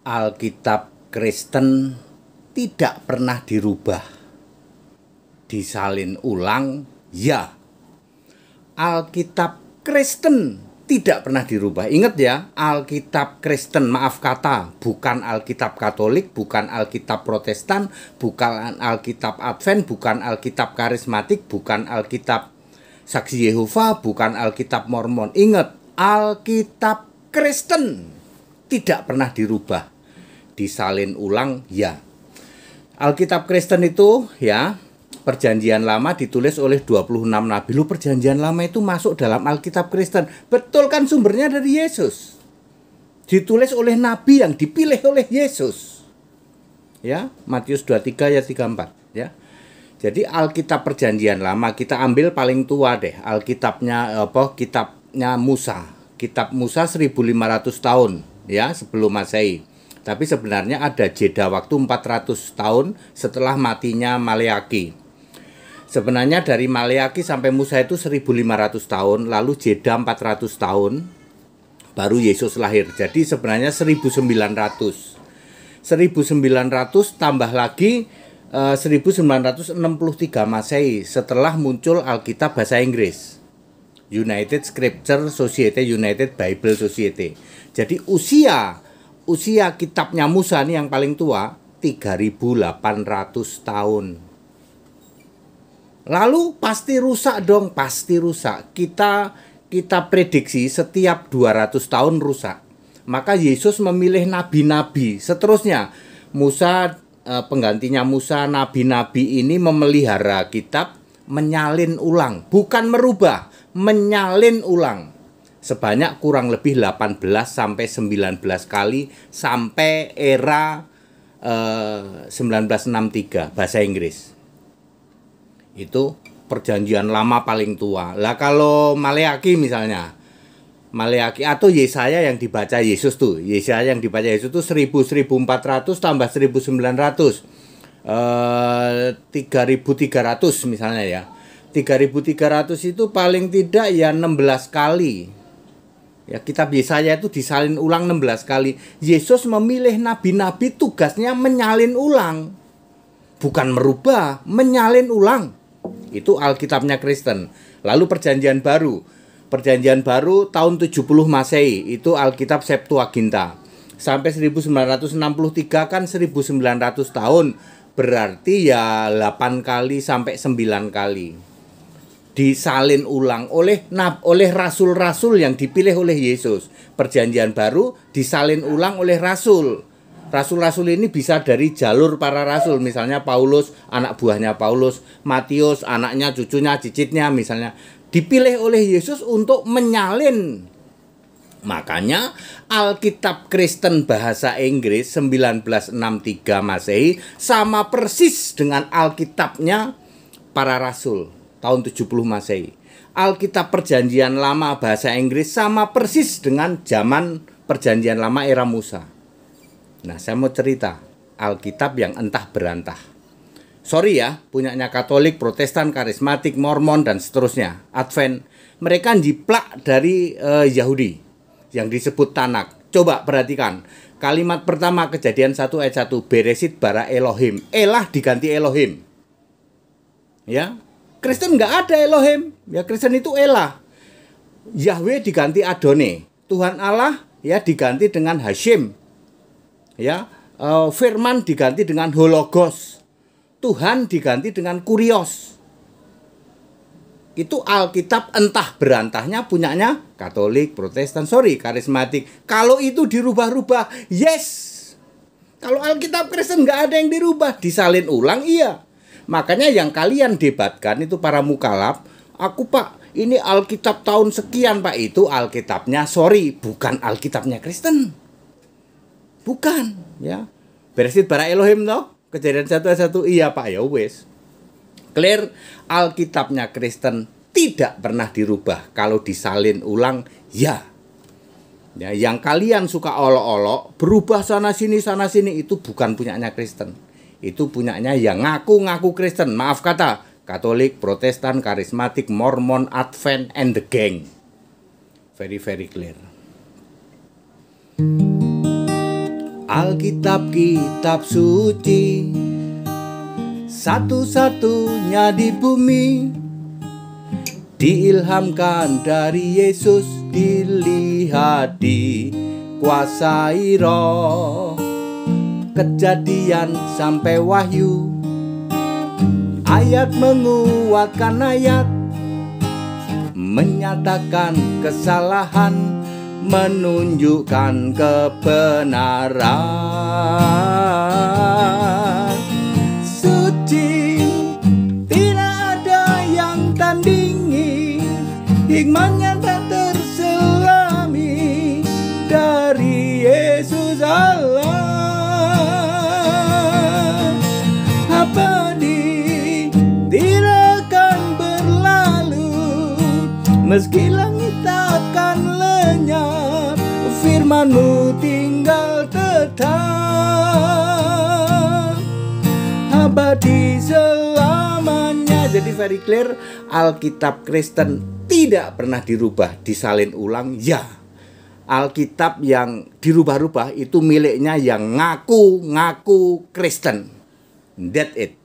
Alkitab Kristen tidak pernah dirubah. Disalin ulang, ya. Alkitab Kristen tidak pernah dirubah. Ingat ya, Alkitab Kristen, maaf kata, bukan Alkitab Katolik, bukan Alkitab Protestan, bukan Alkitab Advent, bukan Alkitab Karismatik, bukan Alkitab Saksi Yehova, bukan Alkitab Mormon. Ingat, Alkitab Kristen tidak pernah dirubah. Disalin ulang, ya. Alkitab Kristen itu ya, Perjanjian Lama ditulis oleh 26 nabi. Lu Perjanjian Lama itu masuk dalam Alkitab Kristen. Betul kan, sumbernya dari Yesus. Ditulis oleh nabi yang dipilih oleh Yesus. Ya, Matius 23 ayat 34 ya. Jadi Alkitab Perjanjian Lama kita ambil paling tua deh. Alkitabnya kitabnya Musa. Kitab Musa 1500 tahun ya sebelum Masehi. Tapi sebenarnya ada jeda waktu 400 tahun setelah matinya Maleaki. Sebenarnya dari Maleaki sampai Musa itu 1500 tahun, lalu jeda 400 tahun, baru Yesus lahir. Jadi sebenarnya 1900. 1900 tambah lagi 1963 Masehi setelah muncul Alkitab bahasa Inggris. United Scripture Society, United Bible Society. Jadi usia kitabnya Musa ini yang paling tua 3800 tahun. Lalu pasti rusak dong, pasti rusak. Kita prediksi setiap 200 tahun rusak. Maka Yesus memilih nabi-nabi. Seterusnya Musa, penggantinya Musa, nabi-nabi ini memelihara kitab, menyalin ulang, bukan merubah, menyalin ulang. Sebanyak kurang lebih 18 sampai 19 kali sampai era 1963 bahasa Inggris. Itu Perjanjian Lama paling tua. Lah kalau Maleaki misalnya, Maleaki atau Yesaya yang dibaca Yesus tuh, Yesaya yang dibaca Yesus tuh 1400 tambah 1900 3300 misalnya ya. 3300 itu paling tidak ya 16 kali. Ya, kitab Yesaya itu disalin ulang 16 kali. Yesus memilih nabi-nabi tugasnya menyalin ulang. Bukan merubah, menyalin ulang. Itu Alkitabnya Kristen. Lalu Perjanjian Baru. Perjanjian Baru tahun 70 Masehi, itu Alkitab Septuaginta. Sampai 1963 kan 1900 tahun. Berarti ya 8 kali sampai 9 kali. Disalin ulang oleh rasul-rasul yang dipilih oleh Yesus. Perjanjian Baru disalin ulang oleh rasul. Rasul-rasul ini bisa dari jalur para rasul, misalnya Paulus, anak buahnya Paulus, Matius, anaknya, cucunya, cicitnya misalnya, dipilih oleh Yesus untuk menyalin. Makanya Alkitab Kristen bahasa Inggris 1963 Masehi sama persis dengan Alkitabnya para rasul tahun 70 Masehi. Alkitab Perjanjian Lama bahasa Inggris sama persis dengan zaman Perjanjian Lama era Musa. Nah, saya mau cerita Alkitab yang entah berantah. Sorry ya, punyanya Katolik, Protestan, Karismatik, Mormon, dan seterusnya, Advent. Mereka jiplak dari Yahudi yang disebut Tanak. Coba perhatikan kalimat pertama Kejadian 1 ayat 1, Beresit bara Elohim. Elah diganti Elohim. Ya, Kristen nggak ada Elohim. Ya, Kristen itu Elah. Yahweh diganti Adone. Tuhan Allah ya diganti dengan Hashim. Ya, Firman diganti dengan Hologos. Tuhan diganti dengan Kurios. Itu Alkitab entah berantahnya punyanya Katolik, Protestan, Karismatik. Kalau itu dirubah-rubah, yes. Kalau Alkitab Kristen nggak ada yang dirubah, disalin ulang, iya. Makanya yang kalian debatkan itu para mukalaf, aku Pak, ini Alkitab tahun sekian Pak, itu Alkitabnya, bukan Alkitabnya Kristen. Bukan, ya. Beresit bara Elohim toh, Kejadian 1 ayat 1, iya Pak, ya wes. Clear, Alkitabnya Kristen tidak pernah dirubah. Kalau disalin ulang, ya. Ya, yang kalian suka olok-olok, berubah sana sini itu bukan punyanya Kristen. Itu punyanya yang ngaku-ngaku Kristen. Maaf kata, Katolik, Protestan, Karismatik, Mormon, Advent, and the gang. Very, very clear. Alkitab, kitab suci, satu-satunya di bumi, diilhamkan dari Yesus, dilihat dikuasai Roh. Kejadian sampai Wahyu, ayat menguatkan ayat, menyatakan kesalahan, menunjukkan kebenaran. Suci, tidak ada yang tandingi, hikmatnya tak terselami dari Yesus Allah. Abadi, tidak akan berlalu, meski langit akan lenyap, firman-Mu tinggal tetap, abadi selamanya. Jadi very clear, Alkitab Kristen tidak pernah dirubah, disalin ulang, ya. Alkitab yang dirubah-rubah itu miliknya yang ngaku Kristen. That's it.